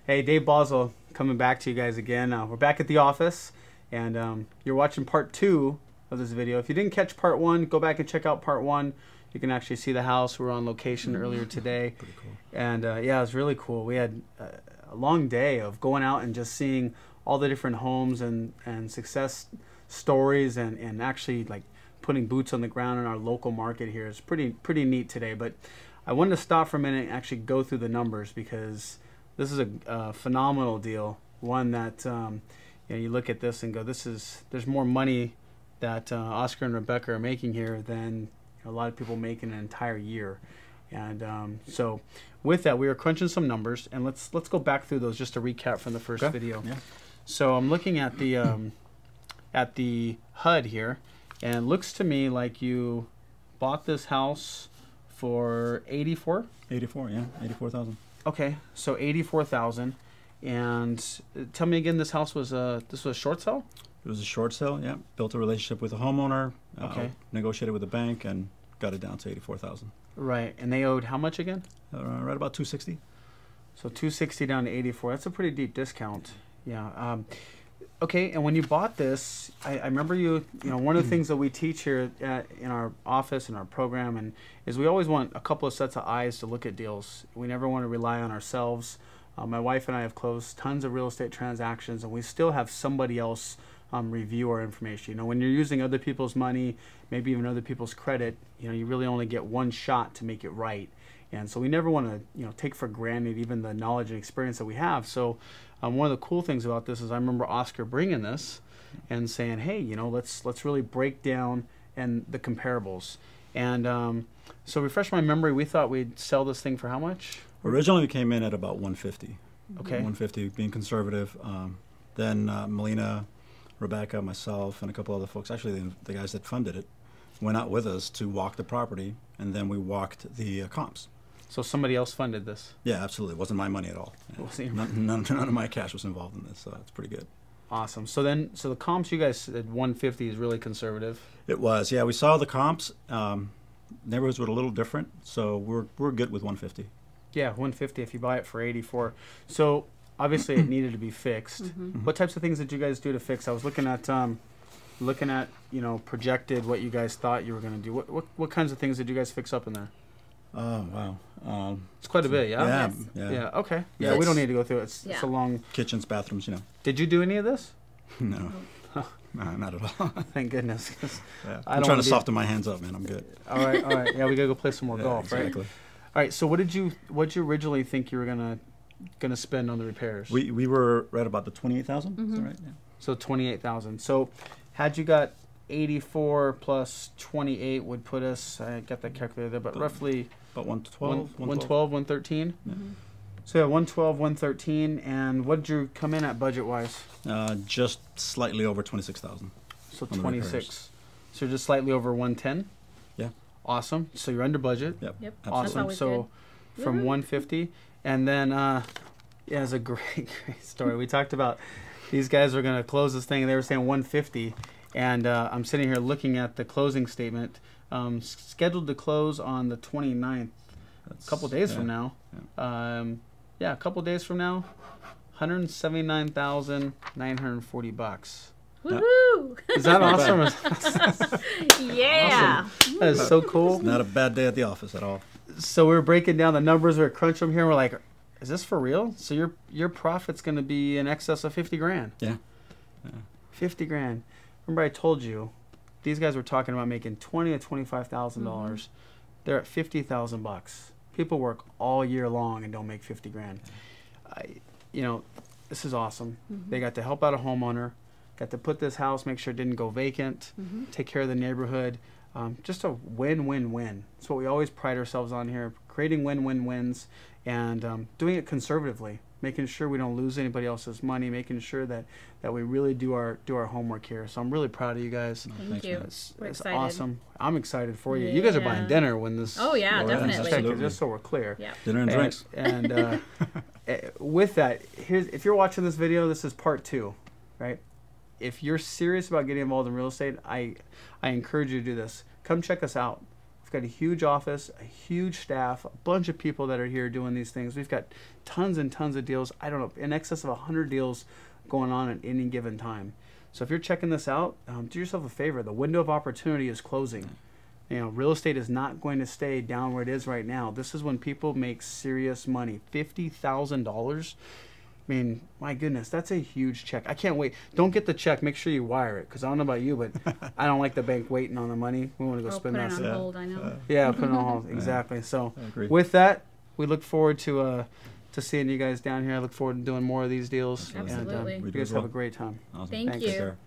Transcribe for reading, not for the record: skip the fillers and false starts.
Hey, Dave Boswell coming back to you guys again. We're back at the office, and you're watching part 2 of this video. If you didn't catch part 1, go back and check out part 1. You can actually see the house. We were on location earlier today. Pretty cool. And yeah, it was really cool. We had a long day of going out and just seeing all the different homes and success stories and actually like putting boots on the ground in our local market here. It's pretty neat today. But I wanted to stop for a minute and actually go through the numbers, because this is a phenomenal deal. One that you know, you look at this and go, there's more money that Oscar and Rebecca are making here than a lot of people make in an entire year. And so with that, we were crunching some numbers, and let's go back through those just to recap from the first video. Yeah. So I'm looking at the HUD here, and it looks to me like you bought this house for 84. 84, yeah, 84,000. Okay, so 84,000. And tell me again, this house was a short sale? It was a short sale, yeah. Built a relationship with a homeowner, okay. Negotiated with a bank, and got it down to 84,000. Right, and they owed how much again? Right about 260. So 260 down to 84. That's a pretty deep discount. Yeah. Okay, and when you bought this, I remember you know, one of the things that we teach here in our office, in our program, is we always want a couple of sets of eyes to look at deals. We never want to rely on ourselves. My wife and I have closed tons of real estate transactions, and we still have somebody else review our information. You know, when you're using other people's money, maybe even other people's credit, you know, you really only get one shot to make it right. And so we never want to, you know, take for granted even the knowledge and experience that we have. So one of the cool things about this is I remember Oscar bringing this and saying, hey, you know, let's really break down and the comparables. And so refresh my memory, we thought we'd sell this thing for how much? Originally we came in at about 150. Okay. 150, being conservative. Then Melina, Rebecca, myself, and a couple other folks, actually the guys that funded it, went out with us to walk the property, and then we walked the comps. So somebody else funded this? Yeah, absolutely. It wasn't my money at all. Yeah. None of my cash was involved in this, so it's pretty good. Awesome. So the comps you guys said 150 is really conservative? It was, yeah. We saw the comps. Neighborhoods were a little different, so we're good with 150. Yeah, 150 if you buy it for 84. So obviously it needed to be fixed. What types of things did you guys do to fix? I was looking at you know, projected what you guys thought you were going to do. What kinds of things did you guys fix up in there? Oh, wow. It's quite a bit, yeah? Yeah. Yes. Yeah. Yeah, okay. Yeah, we don't need to go through it. It's a long... Kitchens, bathrooms, you know. Did you do any of this? No. No, not at all. Thank goodness. Yeah. I'm trying to soften my hands up, man. I'm good. All right. Yeah, we got to go play some more golf, exactly. Right? All right, so what'd you originally think you were gonna spend on the repairs? We were right about the 28,000. Is that right? Yeah. So 28,000. So had you got 84 plus 28 would put us, I got that calculator there, but roughly about 112, 113. So yeah, 112, 113, and what did you come in at budget wise? Just slightly over 26,000. So 26. So just slightly over 110. Yeah. Awesome. So you're under budget. Yep. Awesome. So from 150, and then yeah, it's a great story. We talked about these guys were going to close this thing, and they were saying 150, and I'm sitting here looking at the closing statement, scheduled to close on the 29th. A couple days from now. Yeah, a couple days from now. $179,940. Woohoo! Is that awesome? Yeah. Awesome. That is so cool. It's not a bad day at the office at all. So we're breaking down the numbers. We're crunching them here. We're like, is this for real? So your profit's going to be in excess of 50 grand. Yeah. 50 grand. Remember I told you, these guys were talking about making $20,000 to $25,000. They're at $50,000. People work all year long and don't make 50 grand. You know, this is awesome. They got to help out a homeowner, got to put this house, make sure it didn't go vacant, take care of the neighborhood. Just a win-win-win. That's what we always pride ourselves on here, creating win-win-wins and doing it conservatively, making sure we don't lose anybody else's money, making sure that we really do our homework here. So I'm really proud of you guys. Thank you. It's awesome. I'm excited for you. You guys are buying dinner when this... Oh, yeah, definitely. Just so we're clear. Yep. Dinner and drinks. And with that, if you're watching this video, this is part 2, right? If you're serious about getting involved in real estate, I encourage you to do this. Come check us out. We've got a huge office, a huge staff, a bunch of people that are here doing these things. We've got tons and tons of deals. I don't know, in excess of 100 deals going on at any given time. So if you're checking this out, do yourself a favor. The window of opportunity is closing. You know, real estate is not going to stay down where it is right now. This is when people make serious money. $50,000. I mean, my goodness, that's a huge check. I can't wait. Don't get the check. Make sure you wire it, because I don't know about you, but I don't like the bank waiting on the money. We want to go spend that. Put it on hold, I know. Yeah, put it on hold. Exactly. So with that, we look forward to seeing you guys down here. I look forward to doing more of these deals. Absolutely. And you guys have a great time. Awesome. Thank Thanks. you.